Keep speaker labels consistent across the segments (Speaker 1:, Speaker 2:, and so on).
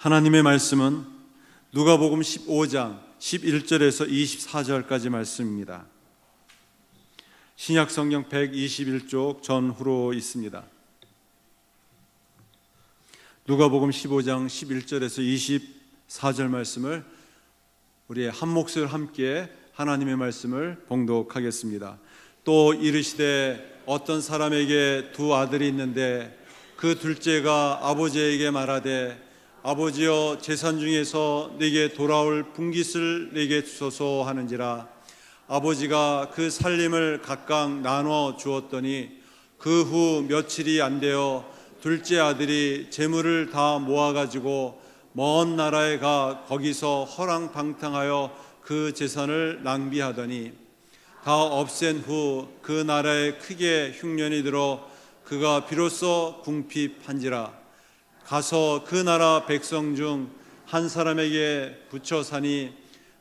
Speaker 1: 하나님의 말씀은 누가복음 15장 11절에서 24절까지 말씀입니다. 신약성경 121쪽 전후로 있습니다. 누가복음 15장 11절에서 24절 말씀을 우리 한 목소리로 함께 하나님의 말씀을 봉독하겠습니다. 또 이르시되 어떤 사람에게 두 아들이 있는데 그 둘째가 아버지에게 말하되 아버지여 재산 중에서 내게 돌아올 분깃을 내게 주소서 하는지라. 아버지가 그 살림을 각각 나눠 주었더니 그 후 며칠이 안 되어 둘째 아들이 재물을 다 모아가지고 먼 나라에 가 거기서 허랑방탕하여 그 재산을 낭비하더니 다 없앤 후 그 나라에 크게 흉년이 들어 그가 비로소 궁핍한지라. 가서 그 나라 백성 중 한 사람에게 붙여 사니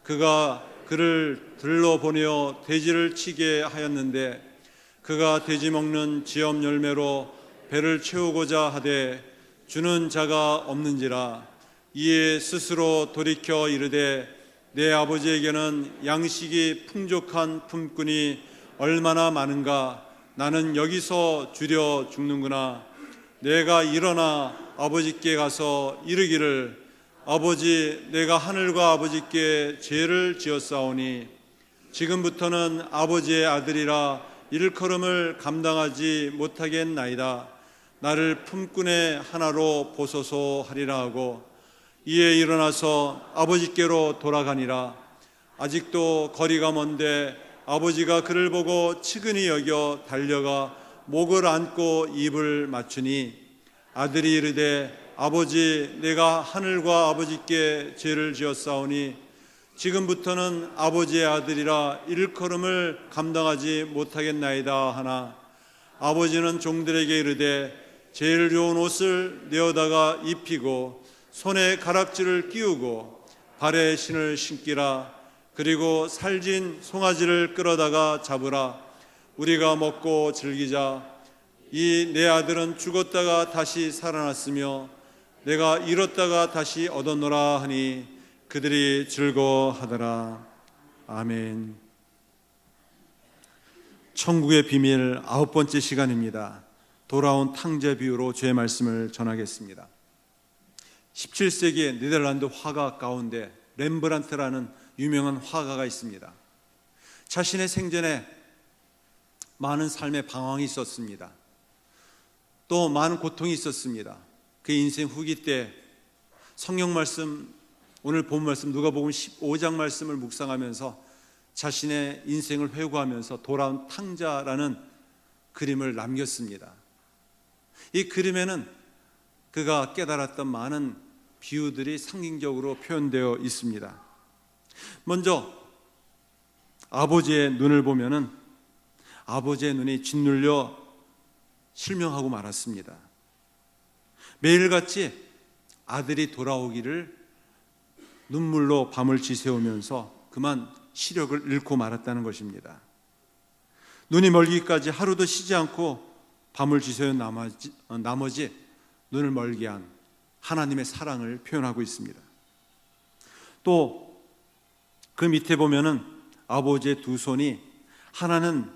Speaker 1: 그가 그를 들러 보내어 돼지를 치게 하였는데 그가 돼지 먹는 지엄 열매로 배를 채우고자 하되 주는 자가 없는지라. 이에 스스로 돌이켜 이르되 내 아버지에게는 양식이 풍족한 품꾼이 얼마나 많은가. 나는 여기서 주려 죽는구나. 내가 일어나 아버지께 가서 이르기를 아버지 내가 하늘과 아버지께 죄를 지었사오니 지금부터는 아버지의 아들이라 일컬음을 감당하지 못하겠나이다. 나를 품꾼의 하나로 보소서 하리라 하고 이에 일어나서 아버지께로 돌아가니라. 아직도 거리가 먼데 아버지가 그를 보고 측은히 여겨 달려가 목을 안고 입을 맞추니 아들이 이르되 아버지 내가 하늘과 아버지께 죄를 지었사오니 지금부터는 아버지의 아들이라 일컬음을 감당하지 못하겠나이다 하나 아버지는 종들에게 이르되 제일 좋은 옷을 내어다가 입히고 손에 가락지를 끼우고 발에 신을 신기라. 그리고 살진 송아지를 끌어다가 잡으라. 우리가 먹고 즐기자. 이 내 아들은 죽었다가 다시 살아났으며 내가 잃었다가 다시 얻었노라 하니 그들이 즐거워하더라. 아멘. 천국의 비밀 9번째 시간입니다. 돌아온 탕자 비유로 주의 말씀을 전하겠습니다. 17세기 네덜란드 화가 가운데 렘브란트라는 유명한 화가가 있습니다. 자신의 생전에 많은 삶의 방황이 있었습니다. 또 많은 고통이 있었습니다. 그 인생 후기 때 성경 말씀, 오늘 본 말씀 누가복음 15장 말씀을 묵상하면서 자신의 인생을 회고하면서 돌아온 탕자라는 그림을 남겼습니다. 이 그림에는 그가 깨달았던 많은 비유들이 상징적으로 표현되어 있습니다. 먼저 아버지의 눈을 보면은 아버지의 눈이 짓눌려 실명하고 말았습니다. 매일같이 아들이 돌아오기를 눈물로 밤을 지새우면서 그만 시력을 잃고 말았다는 것입니다. 눈이 멀기까지 하루도 쉬지 않고 밤을 지새운 나머지 눈을 멀게 한 하나님의 사랑을 표현하고 있습니다. 또 그 밑에 보면은 아버지의 두 손이 하나는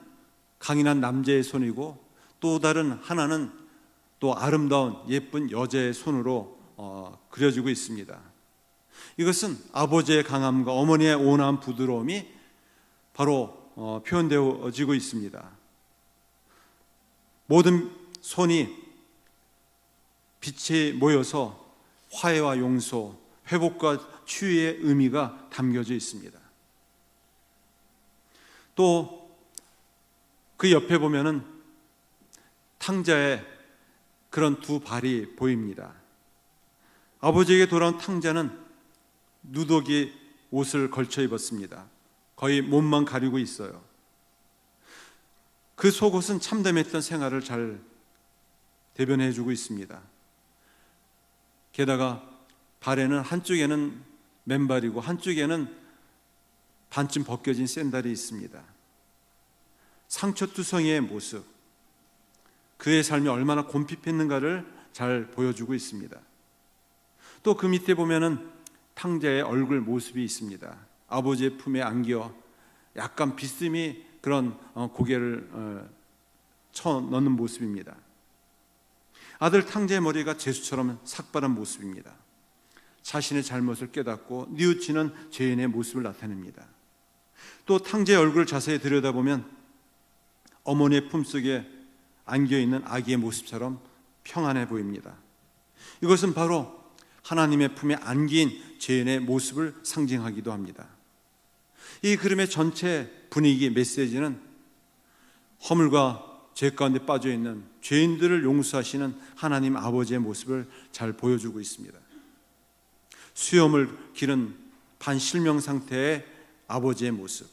Speaker 1: 강인한 남자의 손이고 또 다른 하나는 또 아름다운 예쁜 여자의 손으로 그려지고 있습니다. 이것은 아버지의 강함과 어머니의 온화한 부드러움이 바로 표현되어지고 있습니다. 모든 손이 빛이 모여서 화해와 용서, 회복과 치유의 의미가 담겨져 있습니다. 또 그 옆에 보면은 탕자의 그런 두 발이 보입니다. 아버지에게 돌아온 탕자는 누더기 옷을 걸쳐 입었습니다. 거의 몸만 가리고 있어요. 그 속옷은 참담했던 생활을 잘 대변해 주고 있습니다. 게다가 발에는 한쪽에는 맨발이고 한쪽에는 반쯤 벗겨진 샌들이 있습니다. 상처투성이의 모습, 그의 삶이 얼마나 곰핍했는가를 잘 보여주고 있습니다. 또 그 밑에 보면은 탕자의 얼굴 모습이 있습니다. 아버지의 품에 안겨 약간 비스듬히 그런 고개를 쳐 넣는 모습입니다. 아들 탕자의 머리가 제수처럼 삭발한 모습입니다. 자신의 잘못을 깨닫고 뉘우치는 죄인의 모습을 나타냅니다. 또 탕자의 얼굴을 자세히 들여다보면 어머니의 품속에 안겨있는 아기의 모습처럼 평안해 보입니다. 이것은 바로 하나님의 품에 안긴 죄인의 모습을 상징하기도 합니다. 이 그림의 전체 분위기, 메시지는 허물과 죄 가운데 빠져있는 죄인들을 용서하시는 하나님 아버지의 모습을 잘 보여주고 있습니다. 수염을 기른 반실명 상태의 아버지의 모습,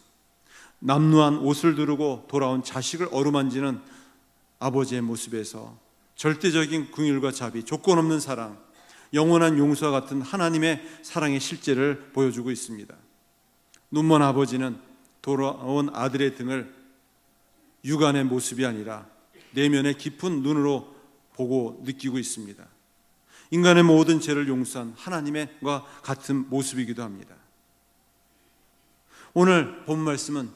Speaker 1: 남루한 옷을 두르고 돌아온 자식을 어루만지는 아버지의 모습에서 절대적인 긍휼과 자비, 조건 없는 사랑, 영원한 용서와 같은 하나님의 사랑의 실제를 보여주고 있습니다. 눈먼 아버지는 돌아온 아들의 등을 육안의 모습이 아니라 내면의 깊은 눈으로 보고 느끼고 있습니다. 인간의 모든 죄를 용서한 하나님과 같은 모습이기도 합니다. 오늘 본 말씀은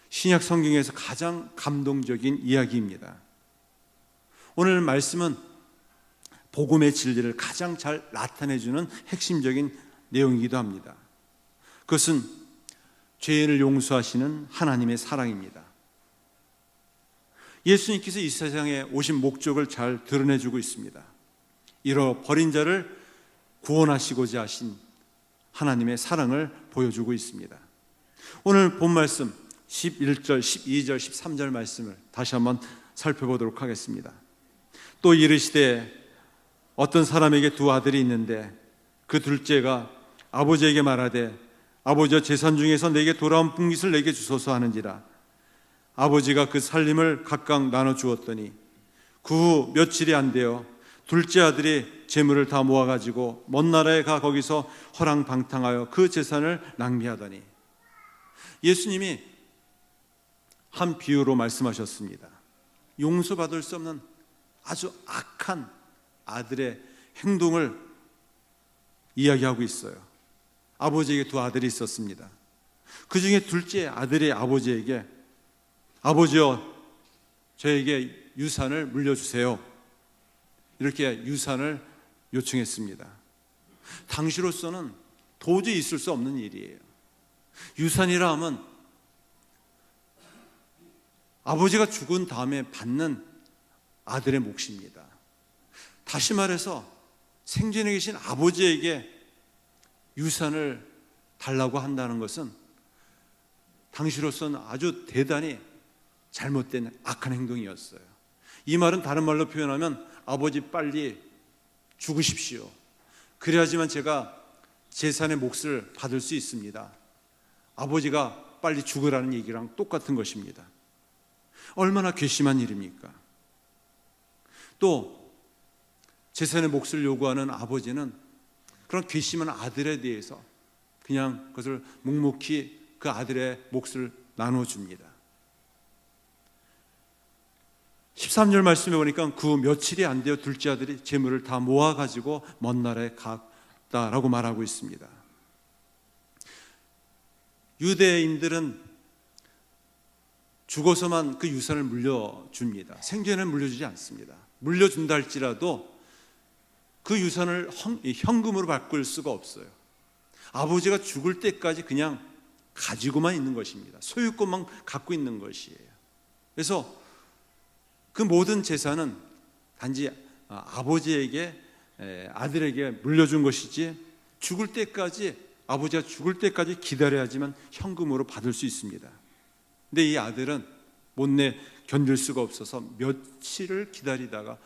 Speaker 1: 신약 성경에서 가장 감동적인 이야기입니다. 오늘 말씀은 복음의 진리를 가장 잘 나타내주는 핵심적인 내용이기도 합니다. 그것은 죄인을 용서하시는 하나님의 사랑입니다. 예수님께서 이 세상에 오신 목적을 잘 드러내주고 있습니다. 잃어버린 자를 구원하시고자 하신 하나님의 사랑을 보여주고 있습니다. 오늘 본 말씀 11절, 12절, 13절 말씀을 다시 한번 살펴보도록 하겠습니다. 또 이르시되 어떤 사람에게 두 아들이 있는데 그 둘째가 아버지에게 말하되 아버지여 재산 중에서 내게 돌아온 분깃을 내게 주소서 하는지라. 아버지가 그 살림을 각각 나눠 주었더니 그 후 며칠이 안 되어 둘째 아들이 재물을 다 모아가지고 먼 나라에 가 거기서 허랑방탕하여 그 재산을 낭비하더니. 예수님이 한 비유로 말씀하셨습니다. 용서받을 수 없는 아주 악한 아들의 행동을 이야기하고 있어요. 아버지에게 두 아들이 있었습니다. 그 중에 둘째 아들이 아버지에게 아버지여 저에게 유산을 물려주세요, 이렇게 유산을 요청했습니다. 당시로서는 도저히 있을 수 없는 일이에요. 유산이라 하면 아버지가 죽은 다음에 받는 아들의 몫입니다. 다시 말해서 생전에 계신 아버지에게 유산을 달라고 한다는 것은 당시로서는 아주 대단히 잘못된 악한 행동이었어요. 이 말은 다른 말로 표현하면 아버지 빨리 죽으십시오, 그래야지만 제가 재산의 몫을 받을 수 있습니다. 아버지가 빨리 죽으라는 얘기랑 똑같은 것입니다. 얼마나 괘씸한 일입니까? 또 재산의 몫을 요구하는 아버지는 그런 괘씸한 아들에 대해서 그냥 그것을 묵묵히 그 아들의 몫을 나눠줍니다. 13절 말씀에 보니까 그 며칠이 안 되어 둘째 아들이 재물을 다 모아가지고 먼 나라에 갔다라고 말하고 있습니다. 유대인들은 죽어서만 그 유산을 물려줍니다. 생전에는 물려주지 않습니다. 물려준다 할지라도 그 유산을 현금으로 바꿀 수가 없어요. 아버지가 죽을 때까지 그냥 가지고만 있는 것입니다. 소유권만 갖고 있는 것이에요. 그래서 그 모든 재산은 단지 아버지에게, 아들에게 물려준 것이지 죽을 때까지, 아버지가 죽을 때까지 기다려야지만 현금으로 받을 수 있습니다. 근데 이 아들은 못내 견딜 수가 없어서 며칠을 기다리다가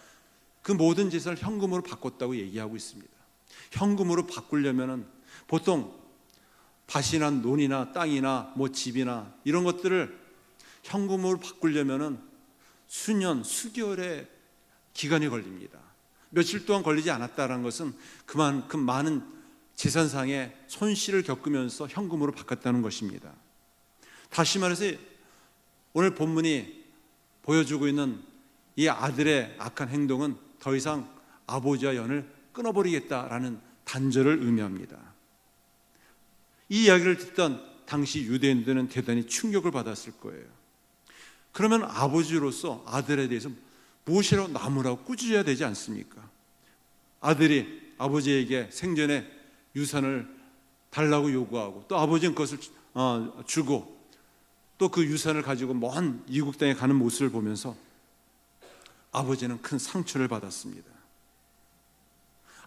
Speaker 1: 그 모든 재산을 현금으로 바꿨다고 얘기하고 있습니다. 현금으로 바꾸려면 보통 밭이나 논이나 땅이나 뭐 집이나 이런 것들을 현금으로 바꾸려면 수년, 수개월의 기간이 걸립니다. 며칠 동안 걸리지 않았다는 것은 그만큼 많은 재산상의 손실을 겪으면서 현금으로 바꿨다는 것입니다. 다시 말해서 오늘 본문이 보여주고 있는 이 아들의 악한 행동은 더 이상 아버지와 연을 끊어버리겠다라는 단절을 의미합니다. 이 이야기를 듣던 당시 유대인들은 대단히 충격을 받았을 거예요. 그러면 아버지로서 아들에 대해서 무엇이라도 남으라고 꾸짖어야 되지 않습니까? 아들이 아버지에게 생전에 유산을 달라고 요구하고 또 아버지는 그것을 주고 또 그 유산을 가지고 먼 이국 땅에 가는 모습을 보면서 아버지는 큰 상처를 받았습니다.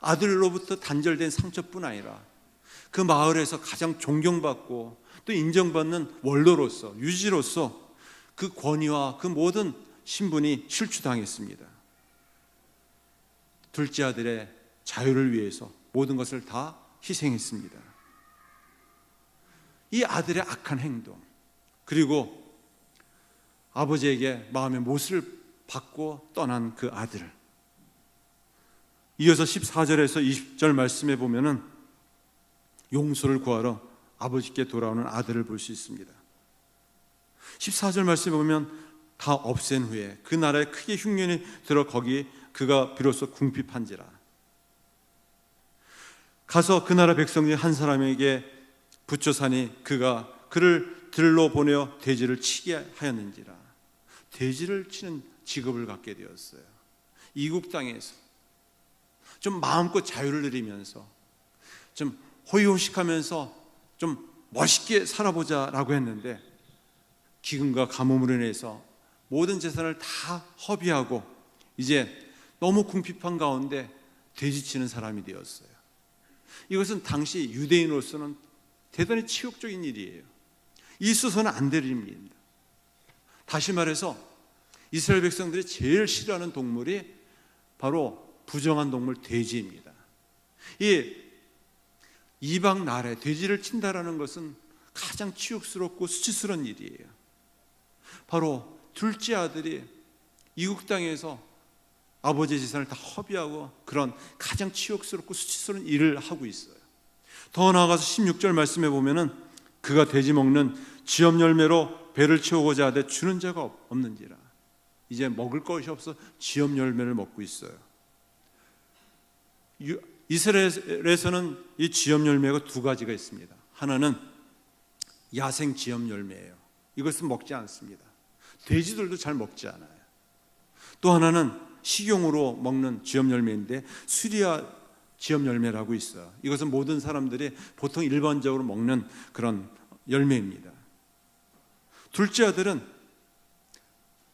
Speaker 1: 아들로부터 단절된 상처뿐 아니라 그 마을에서 가장 존경받고 또 인정받는 원로로서 유지로서 그 권위와 그 모든 신분이 실추당했습니다. 둘째 아들의 자유를 위해서 모든 것을 다 희생했습니다. 이 아들의 악한 행동, 그리고 아버지에게 마음의 못을 받고 떠난 그 아들. 이어서 14절에서 20절 말씀에 보면은 용서를 구하러 아버지께 돌아오는 아들을 볼 수 있습니다. 14절 말씀에 보면 다 없앤 후에 그 나라에 크게 흉년이 들어 거기 그가 비로소 궁핍한지라. 가서 그 나라 백성 중 한 사람에게 붙여 사니 그가 그를 들로 보내어 돼지를 치게 하였는지라. 돼지를 치는 직업을 갖게 되었어요. 이국 땅에서 좀 마음껏 자유를 누리면서 좀 호의호식하면서 좀 멋있게 살아보자라고 했는데 기근과 가뭄으로 인해서 모든 재산을 다 허비하고 이제 너무 궁핍한 가운데 돼지치는 사람이 되었어요. 이것은 당시 유대인으로서는 대단히 치욕적인 일이에요. 있어서는 안 될 일입니다. 다시 말해서 이스라엘 백성들이 제일 싫어하는 동물이 바로 부정한 동물 돼지입니다. 이 이방 나라에 돼지를 친다라는 것은 가장 치욕스럽고 수치스러운 일이에요. 바로 둘째 아들이 이국 땅에서 아버지의 재산을 다 허비하고 그런 가장 치욕스럽고 수치스러운 일을 하고 있어요. 더 나아가서 16절 말씀에 보면은 그가 돼지 먹는 지업 열매로 배를 채우고자 하되 주는 자가 없는지라. 이제 먹을 것이 없어 지업 열매를 먹고 있어요. 이스라엘에서는 이 지업 열매가 두 가지가 있습니다. 하나는 야생 지업 열매예요. 이것은 먹지 않습니다. 돼지들도 잘 먹지 않아요. 또 하나는 식용으로 먹는 지업 열매인데 수리아 지업 열매라고 있어요. 이것은 모든 사람들이 보통 일반적으로 먹는 그런 열매입니다. 둘째 아들은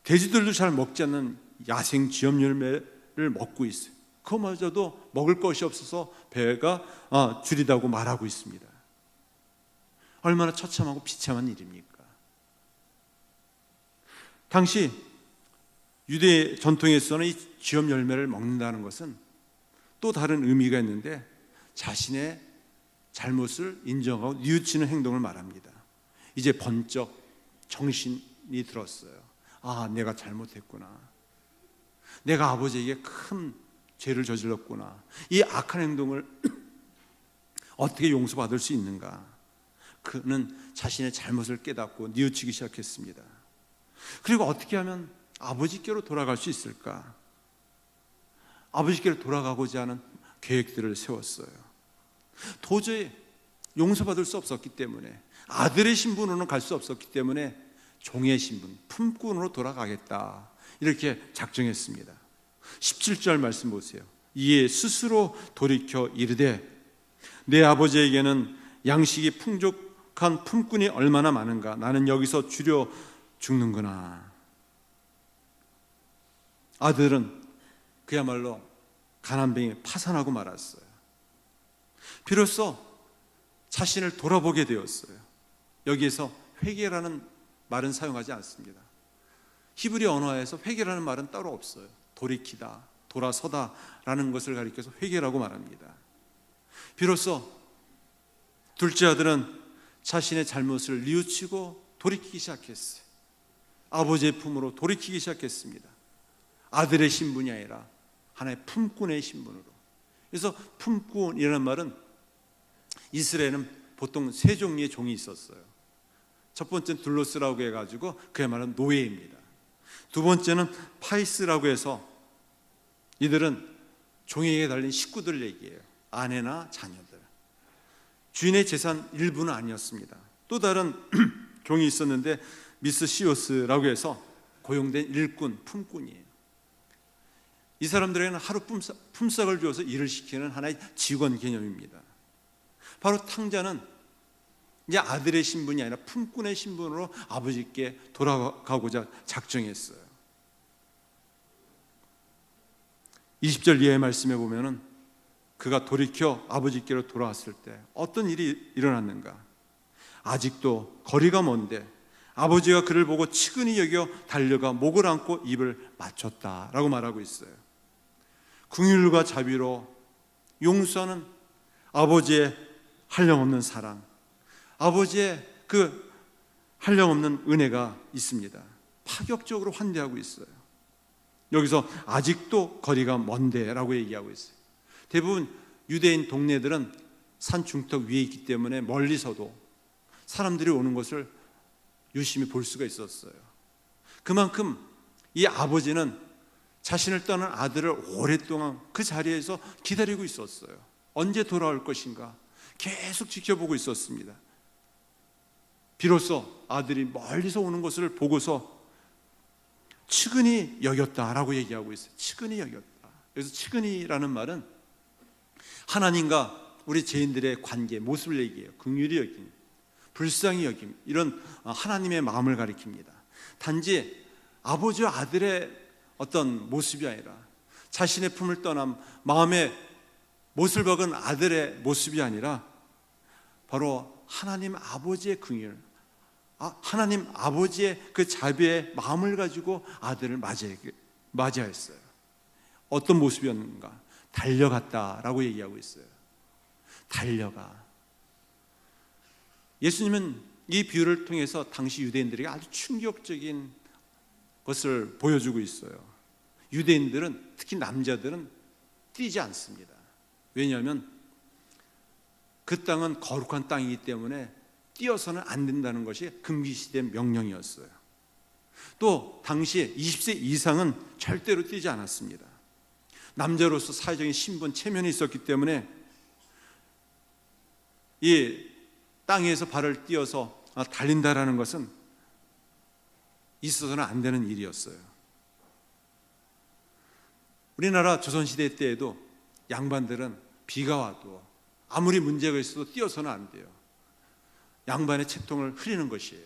Speaker 1: 돼지들도 잘 먹지 않는 야생 지업 열매를 먹고 있어요. 그마저도 먹을 것이 없어서 배가 줄이다고 말하고 있습니다. 얼마나 처참하고 비참한 일입니까? 당시 유대 전통에서는 이 지업 열매를 먹는다는 것은 또 다른 의미가 있는데 자신의 잘못을 인정하고 뉘우치는 행동을 말합니다. 이제 번쩍 정신이 들었어요. 아, 내가 잘못했구나. 내가 아버지에게 큰 죄를 저질렀구나. 이 악한 행동을 어떻게 용서받을 수 있는가? 그는 자신의 잘못을 깨닫고 뉘우치기 시작했습니다. 그리고 어떻게 하면 아버지께로 돌아갈 수 있을까? 아버지께로 돌아가고자 하는 계획들을 세웠어요. 도저히 용서받을 수 없었기 때문에, 아들의 신분으로는 갈 수 없었기 때문에 종의 신분, 품꾼으로 돌아가겠다, 이렇게 작정했습니다. 17절 말씀 보세요. 이에 스스로 돌이켜 이르되 내 아버지에게는 양식이 풍족한 품꾼이 얼마나 많은가. 나는 여기서 주려 죽는구나. 아들은 그야말로 가난병에 파산하고 말았어요. 비로소 자신을 돌아보게 되었어요. 여기에서 회개라는 말은 사용하지 않습니다. 히브리 언어에서 회개라는 말은 따로 없어요. 돌이키다, 돌아서다라는 것을 가리켜서 회개라고 말합니다. 비로소 둘째 아들은 자신의 잘못을 뉘우치고 돌이키기 시작했어요. 아버지의 품으로 돌이키기 시작했습니다. 아들의 신분이 아니라 하나의 품꾼의 신분으로. 그래서 품꾼이라는 말은 이스라엘은 보통 세 종류의 종이 있었어요. 첫 번째는 둘로스라고 해가지고 그야말로 노예입니다. 두 번째는 파이스라고 해서 이들은 종에게 달린 식구들을 얘기해요. 아내나 자녀들, 주인의 재산 일부는 아니었습니다. 또 다른 종이 있었는데 미스 시오스라고 해서 고용된 일꾼, 품꾼이에요. 이 사람들에게는 하루 품삯을 주어서 일을 시키는 하나의 직원 개념입니다. 바로 탕자는 이제 아들의 신분이 아니라 품꾼의 신분으로 아버지께 돌아가고자 작정했어요. 20절 이하의 말씀에 보면은 그가 돌이켜 아버지께로 돌아왔을 때 어떤 일이 일어났는가? 아직도 거리가 먼데 아버지가 그를 보고 측은히 여겨 달려가 목을 안고 입을 맞췄다라고 말하고 있어요. 긍휼과 자비로 용서하는 아버지의 한량없는 사랑, 아버지의 그 한량없는 은혜가 있습니다. 파격적으로 환대하고 있어요. 여기서 아직도 거리가 먼데라고 얘기하고 있어요. 대부분 유대인 동네들은 산 중턱 위에 있기 때문에 멀리서도 사람들이 오는 것을 유심히 볼 수가 있었어요. 그만큼 이 아버지는 자신을 떠난 아들을 오랫동안 그 자리에서 기다리고 있었어요. 언제 돌아올 것인가 계속 지켜보고 있었습니다. 비로소 아들이 멀리서 오는 것을 보고서 측은히 여겼다라고 얘기하고 있어요. 측은히 여겼다. 그래서 측은히라는 말은 하나님과 우리 죄인들의 관계, 모습을 얘기해요. 긍휼히 여김, 불쌍히 여김, 이런 하나님의 마음을 가리킵니다. 단지 아버지와 아들의 어떤 모습이 아니라 자신의 품을 떠난 마음에 못을 박은 아들의 모습이 아니라 바로 하나님 아버지의 긍휼, 하나님 아버지의 그 자비의 마음을 가지고 아들을 맞이하였어요. 어떤 모습이었는가? 달려갔다라고 얘기하고 있어요. 달려가. 예수님은 이 비유를 통해서 당시 유대인들에게 아주 충격적인 것을 보여주고 있어요. 유대인들은, 특히 남자들은 뛰지 않습니다. 왜냐하면 그 땅은 거룩한 땅이기 때문에 뛰어서는 안 된다는 것이 금기시된 명령이었어요. 또 당시 20세 이상은 절대로 뛰지 않았습니다. 남자로서 사회적인 신분, 체면이 있었기 때문에 이 땅에서 발을 띄어서 달린다라는 것은 있어서는 안 되는 일이었어요. 우리나라 조선시대 때에도 양반들은 비가 와도 아무리 문제가 있어도 뛰어서는 안 돼요. 양반의 채통을 흐리는 것이에요.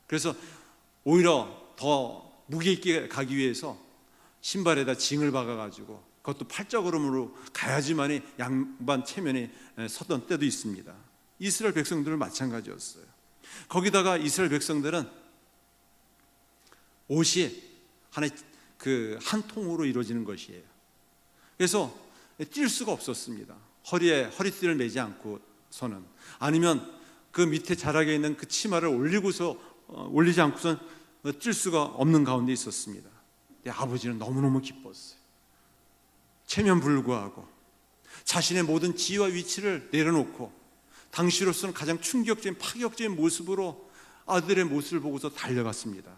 Speaker 1: 그래서 오히려 더 무게 있게 가기 위해서 신발에다 징을 박아가지고 그것도 팔자걸음으로 가야지만이 양반 체면이 섰던 때도 있습니다. 이스라엘 백성들은 마찬가지였어요. 거기다가 이스라엘 백성들은 옷이 하나의 한 통으로 이루어지는 것이에요. 그래서 뛸 수가 없었습니다. 허리에 허리띠를 매지 않고서는, 아니면 그 밑에 자락에 있는 그 치마를 올리지 않고선 뛸 수가 없는 가운데 있었습니다. 아버지는 너무너무 기뻤어요. 체면불구하고 자신의 모든 지위와 위치를 내려놓고 당시로서는 가장 충격적인 파격적인 모습으로 아들의 모습을 보고서 달려갔습니다.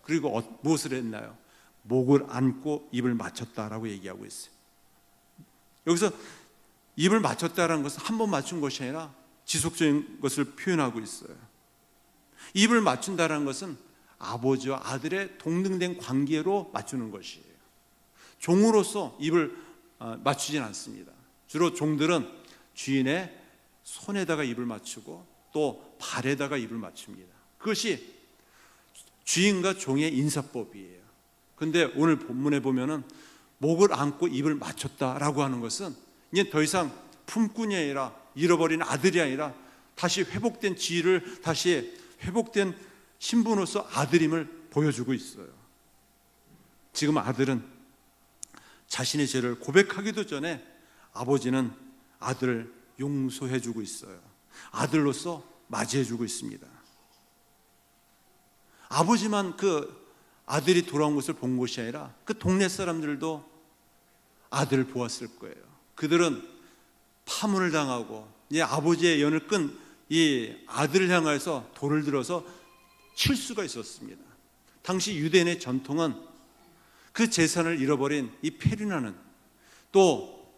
Speaker 1: 그리고 무엇을 했나요? 목을 안고 입을 맞췄다라고 얘기하고 있어요. 여기서 입을 맞췄다라는 것은 한 번 맞춘 것이 아니라 지속적인 것을 표현하고 있어요. 입을 맞춘다라는 것은 아버지와 아들의 동등된 관계로 맞추는 것이에요. 종으로서 입을 맞추진 않습니다. 주로 종들은 주인의 손에다가 입을 맞추고 또 발에다가 입을 맞춥니다. 그것이 주인과 종의 인사법이에요. 그런데 오늘 본문에 보면은 목을 안고 입을 맞췄다라고 하는 것은 이제 더 이상 품꾼이 아니라, 잃어버린 아들이 아니라 다시 회복된 지위를, 다시 회복된 신분으로서 아들임을 보여주고 있어요. 지금 아들은 자신의 죄를 고백하기도 전에 아버지는 아들을 용서해주고 있어요. 아들로서 맞이해주고 있습니다. 아버지만 그 아들이 돌아온 것을 본 것이 아니라 그 동네 사람들도 아들을 보았을 거예요. 그들은 파문을 당하고 이 아버지의 연을 끈 이 아들을 향해서 돌을 들어서 칠 수가 있었습니다. 당시 유대인의 전통은 그 재산을 잃어버린 이 페리나는, 또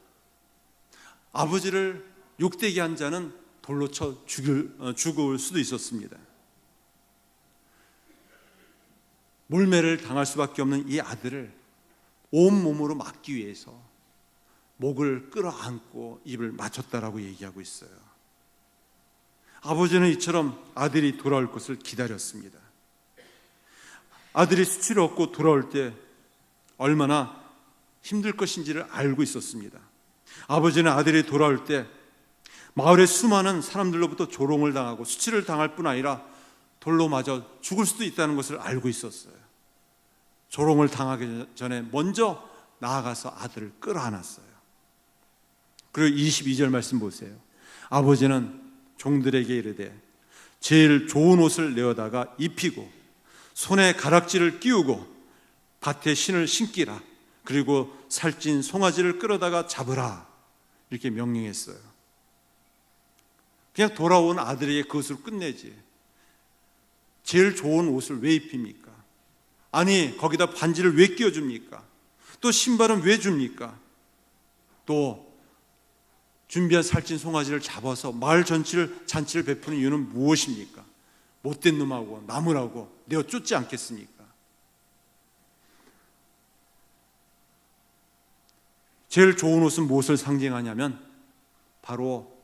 Speaker 1: 아버지를 욕되게 한 자는 돌로 쳐 죽을 수도 있었습니다. 몰매를 당할 수밖에 없는 이 아들을 온몸으로 막기 위해서 목을 끌어안고 입을 맞췄다라고 얘기하고 있어요. 아버지는 이처럼 아들이 돌아올 것을 기다렸습니다. 아들이 수치를 얻고 돌아올 때 얼마나 힘들 것인지를 알고 있었습니다. 아버지는 아들이 돌아올 때 마을의 수많은 사람들로부터 조롱을 당하고 수치를 당할 뿐 아니라 돌로 맞아 죽을 수도 있다는 것을 알고 있었어요. 조롱을 당하기 전에 먼저 나아가서 아들을 끌어안았어요. 그리고 22절 말씀 보세요. 아버지는 종들에게 이르되 제일 좋은 옷을 내어다가 입히고 손에 가락지를 끼우고 밭에 신을 신기라. 그리고 살찐 송아지를 끌어다가 잡으라. 이렇게 명령했어요. 그냥 돌아온 아들에게 그것으로 끝내지. 제일 좋은 옷을 왜 입힙니까? 아니, 거기다 반지를 왜 끼워줍니까? 또 신발은 왜 줍니까? 또 준비한 살찐 송아지를 잡아서 마을 잔치를 베푸는 이유는 무엇입니까? 못된 놈하고 나무라고 내어 쫓지 않겠습니까? 제일 좋은 옷은 무엇을 상징하냐면 바로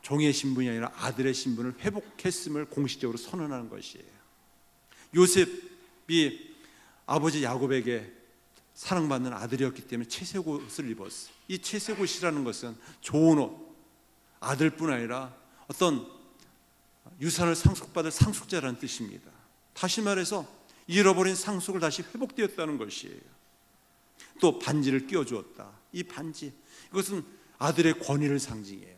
Speaker 1: 종의 신분이 아니라 아들의 신분을 회복했음을 공식적으로 선언하는 것이에요. 요셉이 아버지 야곱에게 사랑받는 아들이었기 때문에 채색 옷을 입었어요. 이 채색 옷이라는 것은 좋은 옷, 아들뿐 아니라 어떤 유산을 상속받을 상속자라는 뜻입니다. 다시 말해서 잃어버린 상속을 다시 회복되었다는 것이에요. 또 반지를 끼워주었다. 이 반지, 이것은 아들의 권위를 상징해요.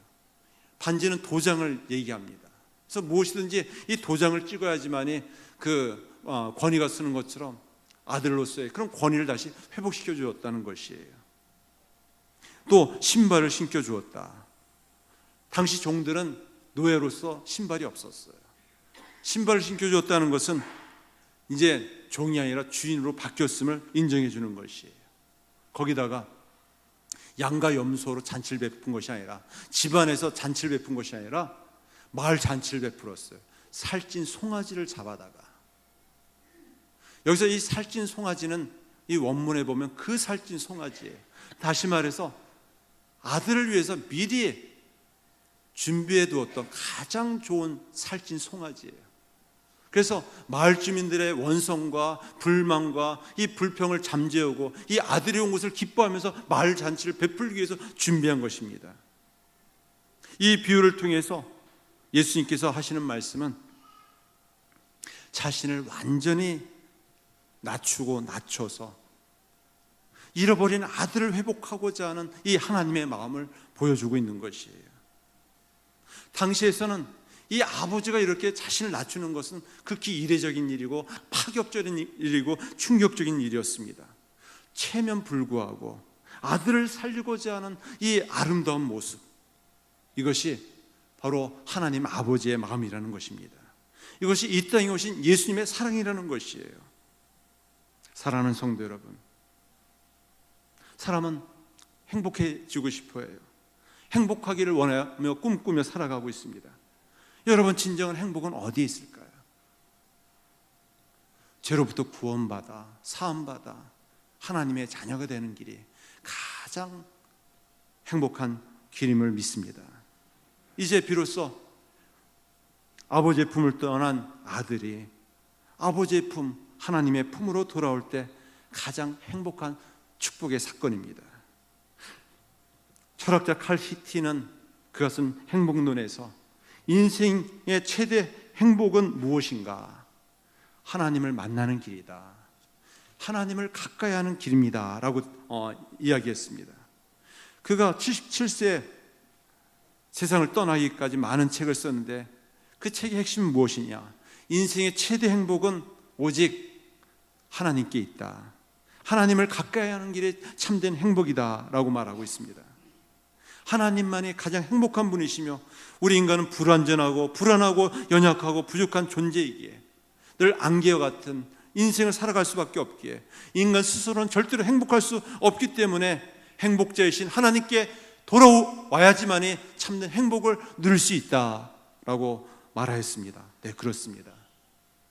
Speaker 1: 반지는 도장을 얘기합니다. 그래서 무엇이든지 이 도장을 찍어야지만이 그 권위가 쓰는 것처럼 아들로서의 그런 권위를 다시 회복시켜 주었다는 것이에요. 또 신발을 신겨 주었다. 당시 종들은 노예로서 신발이 없었어요. 신발을 신겨 주었다는 것은 이제 종이 아니라 주인으로 바뀌었음을 인정해 주는 것이에요. 거기다가 양과 염소로 잔치를 베푼 것이 아니라 집안에서 잔치를 베푼 것이 아니라 마을 잔치를 베풀었어요. 살찐 송아지를 잡아다가, 여기서 이 살찐 송아지는 이 원문에 보면 그 살찐 송아지예요. 다시 말해서 아들을 위해서 미리 준비해 두었던 가장 좋은 살찐 송아지예요. 그래서 마을 주민들의 원성과 불만과 이 불평을 잠재우고 이 아들이 온 것을 기뻐하면서 마을 잔치를 베풀기 위해서 준비한 것입니다. 이 비유를 통해서 예수님께서 하시는 말씀은 자신을 완전히 낮추고 낮춰서 잃어버린 아들을 회복하고자 하는 이 하나님의 마음을 보여주고 있는 것이에요. 당시에서는 이 아버지가 이렇게 자신을 낮추는 것은 극히 이례적인 일이고 파격적인 일이고 충격적인 일이었습니다. 체면불구하고 아들을 살리고자 하는 이 아름다운 모습, 이것이 바로 하나님 아버지의 마음이라는 것입니다. 이것이 이 땅에 오신 예수님의 사랑이라는 것이에요. 사랑하는 성도 여러분, 사람은 행복해지고 싶어 해요. 행복하기를 원하며 꿈꾸며 살아가고 있습니다. 여러분, 진정한 행복은 어디에 있을까요? 죄로부터 구원받아 사함받아 하나님의 자녀가 되는 길이 가장 행복한 길임을 믿습니다. 이제 비로소 아버지의 품을 떠난 아들이 아버지의 품, 하나님의 품으로 돌아올 때 가장 행복한 축복의 사건입니다. 철학자 칼 히티는 그것은 행복론에서 인생의 최대 행복은 무엇인가? 하나님을 만나는 길이다. 하나님을 가까이 하는 길입니다. 라고 이야기했습니다. 그가 77세 세상을 떠나기까지 많은 책을 썼는데 그 책의 핵심은 무엇이냐? 인생의 최대 행복은 오직 하나님께 있다. 하나님을 가까이 하는 길이 참된 행복이다 라고 말하고 있습니다. 하나님만이 가장 행복한 분이시며 우리 인간은 불완전하고 불안하고 연약하고 부족한 존재이기에 늘 안개와 같은 인생을 살아갈 수밖에 없기에 인간 스스로는 절대로 행복할 수 없기 때문에 행복자이신 하나님께 돌아와야지만이 참된 행복을 누릴 수 있다라고 말하였습니다. 네, 그렇습니다.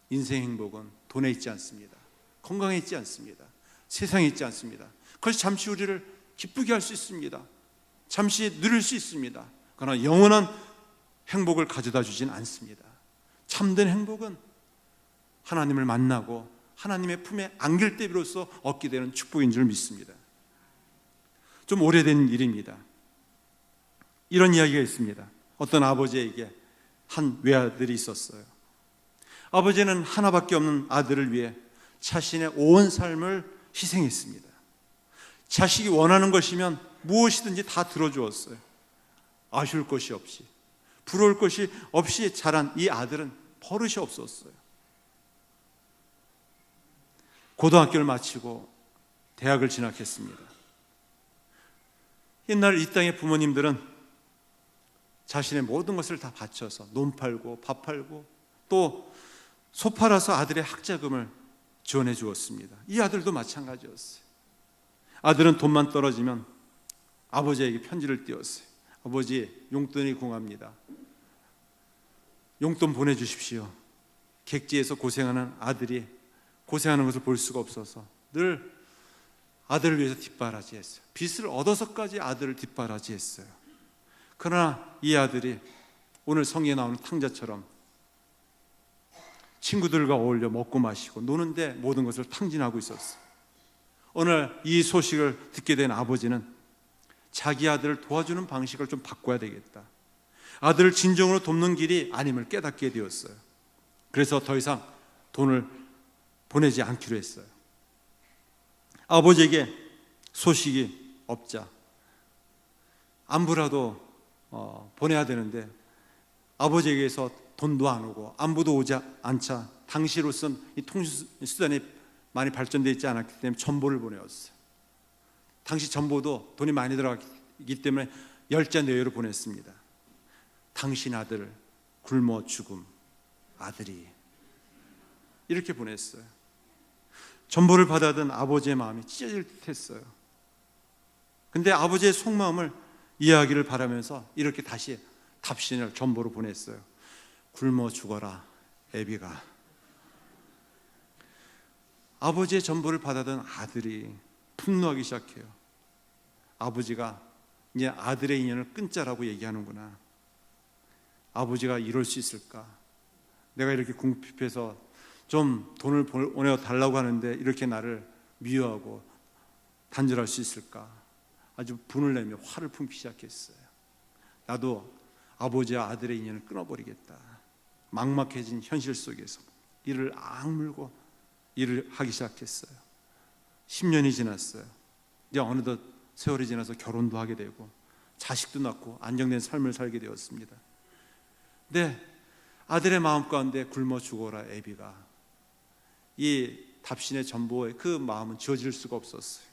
Speaker 1: 인생 행복은 돈에 있지 않습니다. 건강에 있지 않습니다. 세상에 있지 않습니다. 그것이 잠시 우리를 기쁘게 할 수 있습니다. 잠시 누릴 수 있습니다. 그러나 영원한 행복을 가져다 주진 않습니다. 참된 행복은 하나님을 만나고 하나님의 품에 안길 때 비로소 얻게 되는 축복인 줄 믿습니다. 좀 오래된 일입니다. 이런 이야기가 있습니다. 어떤 아버지에게 한 외아들이 있었어요. 아버지는 하나밖에 없는 아들을 위해 자신의 온 삶을 희생했습니다. 자식이 원하는 것이면 무엇이든지 다 들어주었어요. 아쉬울 것이 없이, 부러울 것이 없이 자란 이 아들은 버릇이 없었어요. 고등학교를 마치고 대학을 진학했습니다. 옛날 이 땅의 부모님들은 자신의 모든 것을 다 바쳐서 논 팔고 밥 팔고 또 소 팔아서 아들의 학자금을 지원해 주었습니다. 이 아들도 마찬가지였어요. 아들은 돈만 떨어지면 아버지에게 편지를 띄웠어요. 아버지, 용돈이 궁합니다. 용돈 보내주십시오. 객지에서 고생하는 아들이 고생하는 것을 볼 수가 없어서 늘 아들을 위해서 뒷바라지했어요. 빚을 얻어서까지 아들을 뒷바라지했어요. 그러나 이 아들이 오늘 성경에 나오는 탕자처럼 친구들과 어울려 먹고 마시고 노는데 모든 것을 탕진하고 있었어요. 오늘 이 소식을 듣게 된 아버지는 자기 아들을 도와주는 방식을 좀 바꿔야 되겠다. 아들을 진정으로 돕는 길이 아님을 깨닫게 되었어요. 그래서 더 이상 돈을 보내지 않기로 했어요. 아버지에게 소식이 없자 안부라도 보내야 되는데 아버지에게서 돈도 안 오고 안부도 오지 않자 당시로선 이 통신수단이 많이 발전되어 있지 않았기 때문에 전보를 보내었어요. 당시 전보도 돈이 많이 들어갔기 때문에 열자 내외로 보냈습니다. 당신 아들 굶어 죽음 아들이, 이렇게 보냈어요. 전보를 받아든 아버지의 마음이 찢어질 듯했어요. 근데 아버지의 속마음을 이해하기를 바라면서 이렇게 다시 답신을 전보로 보냈어요. 굶어 죽어라 애비가. 아버지의 전보를 받아든 아들이 분노하기 시작해요. 아버지가 이제 아들의 인연을 끊자라고 얘기하는구나. 아버지가 이럴 수 있을까? 내가 이렇게 궁핍해서 좀 돈을 보내달라고 하는데 이렇게 나를 미워하고 단절할 수 있을까? 아주 분을 내며 화를 품기 시작했어요. 나도 아버지와 아들의 인연을 끊어버리겠다. 막막해진 현실 속에서 이를 악물고 일을 하기 시작했어요. 10년이 지났어요. 이제 어느덧 세월이 지나서 결혼도 하게 되고 자식도 낳고 안정된 삶을 살게 되었습니다. 근데 아들의 마음 가운데 굶어 죽어라 애비가, 이 답신의 전보의 그 마음은 지워질 수가 없었어요.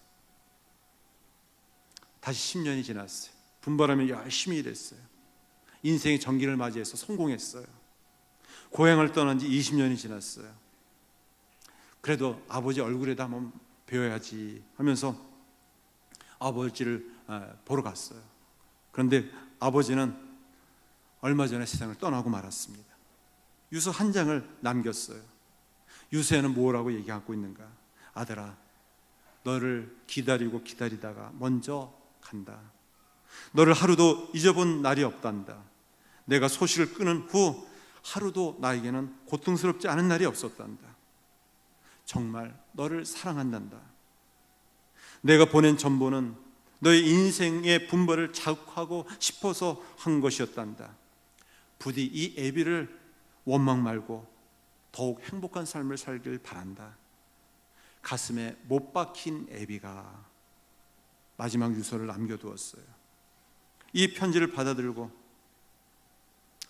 Speaker 1: 다시 10년이 지났어요. 분발하며 열심히 일했어요. 인생의 전기를 맞이해서 성공했어요. 고향을 떠난 지 20년이 지났어요. 그래도 아버지 얼굴에다 한번 배워야지 하면서 아버지를 보러 갔어요. 그런데 아버지는 얼마 전에 세상을 떠나고 말았습니다. 유서 한 장을 남겼어요. 유서에는 뭐라고 얘기하고 있는가? 아들아, 너를 기다리고 기다리다가 먼저 간다. 너를 하루도 잊어본 날이 없단다. 내가 소식을 끊은 후 하루도 나에게는 고통스럽지 않은 날이 없었단다. 정말 너를 사랑한단다. 내가 보낸 전보는 너의 인생의 분별을 자극하고 싶어서 한 것이었단다. 부디 이 애비를 원망 말고 더욱 행복한 삶을 살길 바란다. 가슴에 못 박힌 애비가 마지막 유서를 남겨두었어요. 이 편지를 받아들고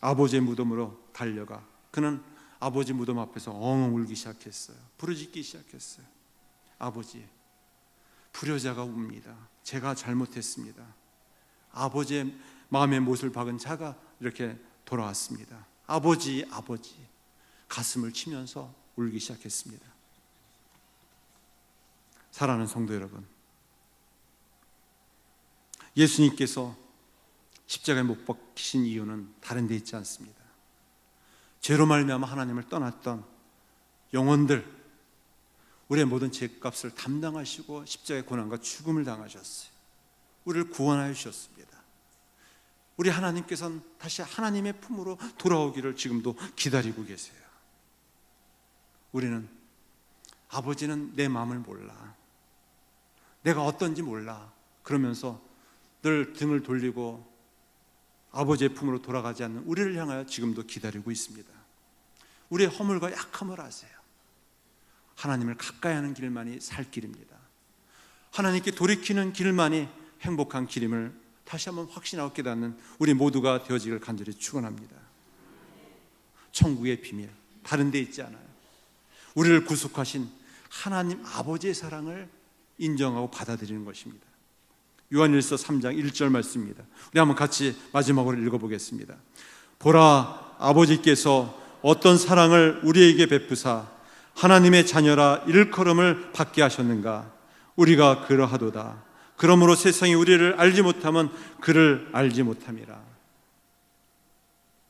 Speaker 1: 아버지의 무덤으로 달려가 그는 아버지 무덤 앞에서 엉엉 울기 시작했어요. 부르짖기 시작했어요. 아버지, 불효자가 웁니다. 제가 잘못했습니다. 아버지의 마음의 못을 박은 자가 이렇게 돌아왔습니다. 아버지, 아버지. 가슴을 치면서 울기 시작했습니다. 사랑하는 성도 여러분, 예수님께서 십자가에 못 박히신 이유는 다른 데 있지 않습니다. 죄로 말미암아 하나님을 떠났던 영혼들, 우리의 모든 죄값을 담당하시고 십자가의 고난과 죽음을 당하셨어요. 우리를 구원하여 주셨습니다. 우리 하나님께서는 다시 하나님의 품으로 돌아오기를 지금도 기다리고 계세요. 우리는 아버지는 내 마음을 몰라, 내가 어떤지 몰라 그러면서 늘 등을 돌리고 아버지의 품으로 돌아가지 않는 우리를 향하여 지금도 기다리고 있습니다. 우리의 허물과 약함을 아세요. 하나님을 가까이 하는 길만이 살 길입니다. 하나님께 돌이키는 길만이 행복한 길임을 다시 한번 확신하고 깨닫는 우리 모두가 되어지기를 간절히 축원합니다. 천국의 비밀 다른 데 있지 않아요. 우리를 구속하신 하나님 아버지의 사랑을 인정하고 받아들이는 것입니다. 요한일서 3장 1절 말씀입니다. 우리 한번 같이 마지막으로 읽어보겠습니다. 보라, 아버지께서 어떤 사랑을 우리에게 베푸사 하나님의 자녀라 일컬음을 받게 하셨는가. 우리가 그러하도다. 그러므로 세상이 우리를 알지 못하면 그를 알지 못함이라.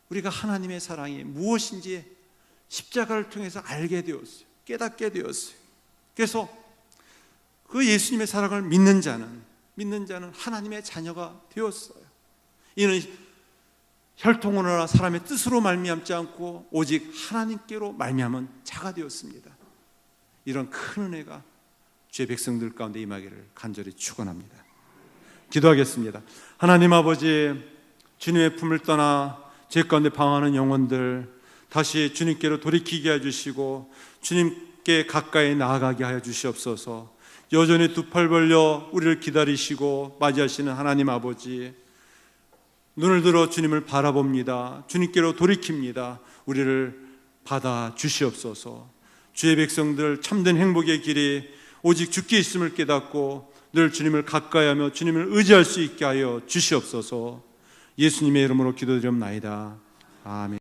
Speaker 1: 우리가 하나님의 사랑이 무엇인지 십자가를 통해서 알게 되었어요. 깨닫게 되었어요. 그래서 그 예수님의 사랑을 믿는 자는 하나님의 자녀가 되었어요. 이는 혈통으로나 사람의 뜻으로 말미암지 않고 오직 하나님께로 말미암은 자가 되었습니다. 이런 큰 은혜가 주의 백성들 가운데 임하기를 간절히 축원합니다. 기도하겠습니다. 하나님 아버지, 주님의 품을 떠나 죄 가운데 방황하는 영혼들 다시 주님께로 돌이키게 해주시고 주님께 가까이 나아가게 하여 주시옵소서. 여전히 두 팔 벌려 우리를 기다리시고 맞이하시는 하나님 아버지, 눈을 들어 주님을 바라봅니다. 주님께로 돌이킵니다. 우리를 받아 주시옵소서. 주의 백성들 참된 행복의 길이 오직 주께 있음을 깨닫고 늘 주님을 가까이하며 주님을 의지할 수 있게 하여 주시옵소서. 예수님의 이름으로 기도드립나이다. 아멘.